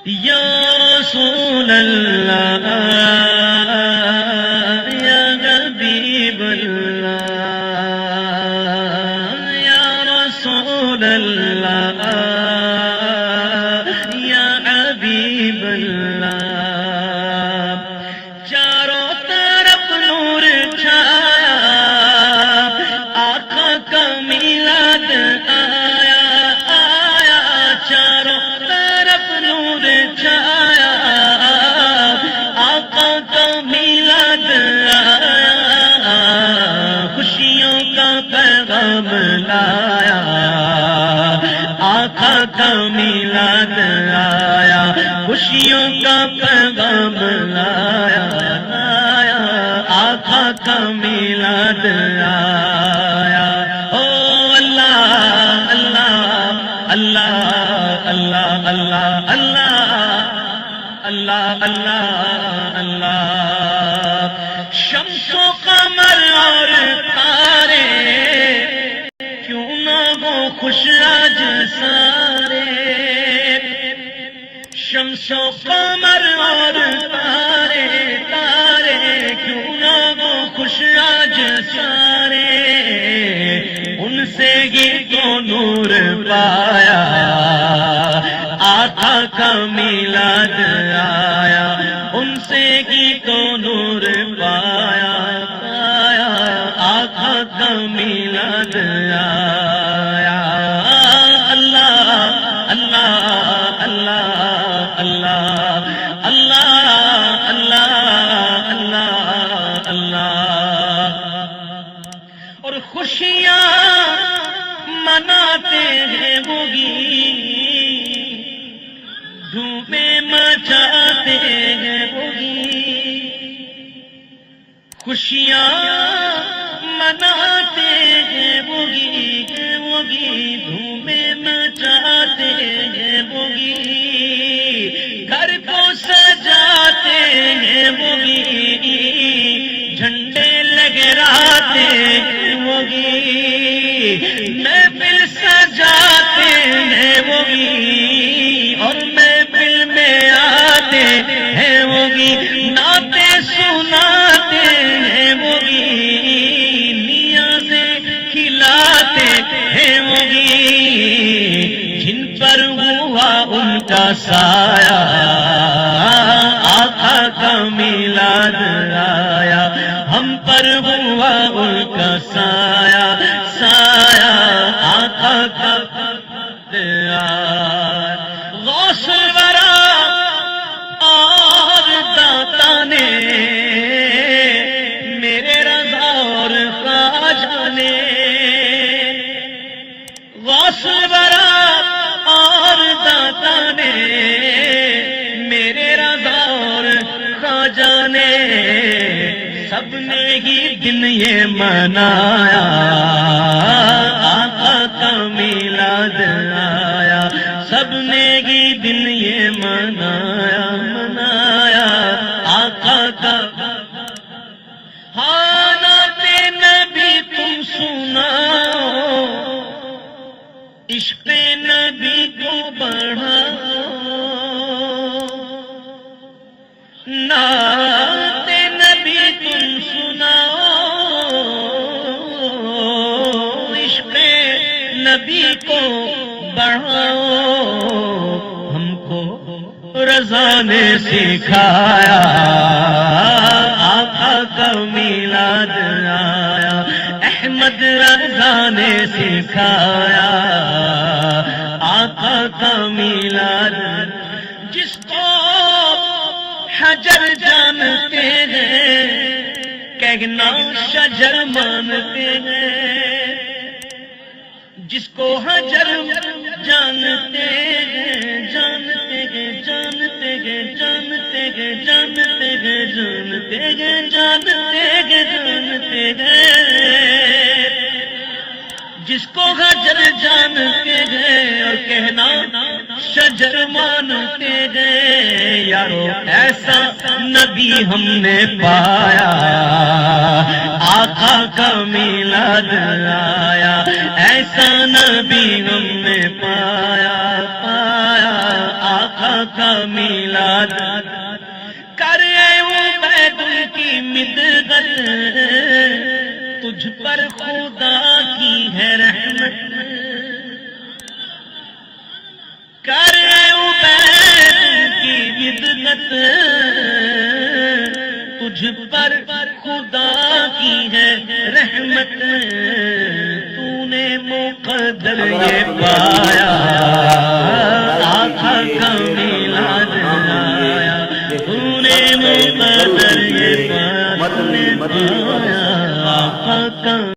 یا رسول اللہ یا حبیب اللہ یا رسول اللہ یا حبیب اللہ چاروں طرف نور چھایا آقا کا میلاد آیا آیا چاروں طرف نور چھایا آقا کا میلاد آیا خوشیوں کا پیغام لایا آقا کا میلاد آیا خوشیوں کا پیغام لایا آقا کا میلاد آیا او اللہ اللہ اللہ اللہ اللہ اللہ اللہ اللہ اللہ شمس و قمر اور تارے کیوں نہ ہو خوش آج سارے شمس و قمر اور تارے تارے کیوں نہ ہو خوش آج سارے ان سے ہی تو نور پایا آقا کا میلاد آیا ان سے ہی تو نور پایا پایا آقا کا میلاد آیا اللہ اللہ اللہ اللہ اللہ اللہ اللہ اللہ اور خوشیاں مناتے ہیں وہ گیت دھومیں مچاتے ہیں وہ گیت خوشیاں مناتے ہیں وہ گیت دھومیں مچاتے ہیں وہ گیت گھر کو سجاتے ہیں وہ گیت جھنڈے لہراتے ہیں وہ گیت محفل سجاتے ہیں وہ گیت اور محفل میں آتے ہیں وہ گیت نعتیں سناتے ہیں وہ گیت نیازیں کھلاتے ہیں وہ گیت جن پر ہوا ان کا سایہ آقا کا میلاد آیا ہم پر ہوا ان کا سایہ سایہ آقا کا آیا غوث الورا اور داتا نے میرے رضا اور خواجہ نے غوث الورا اور داتا نے میرے رضا اور خواجہ نے سب نے ہی دن یہ منایا آقا کا میلاد آیا سب نے ہی دن یہ منایا منایا آقا کا حالات نبی تم سناؤ عشق نبی کو بڑھاؤ نعت نبی تم سناؤ عشق نبی کو بڑھاؤ ہم کو رضا نے سکھایا آقا کا میلاد آیا احمد رضا نے سکھایا آقا کا میلاد جس کو حجر جانتے ہیں کہنا شجر مانتے ہیں جس کو حجر جانتے ہیں جانتے ہیں جانتے ہیں جانتے ہیں جانتے ہیں جانتے ہیں جانتے ہیں جانتے ہیں جس کو حجر جانتے ہیں اور کہنا شجر مانتے ہیں یارو ایسا نبی ہم نے پایا آقا کا میلاد آیا ایسا نبی ہم نے پایا پایا آقا کا میلاد کر اے عبید کی مدغت تجھ پر خدا کی ہے رحمت کر اے عبید کی مدغت تجھ پر خدا کی ہے رحمت تو نے مقدر یہ پایا آقا کا میلاد آیا تو نے مقدر یہ پایا آقا کا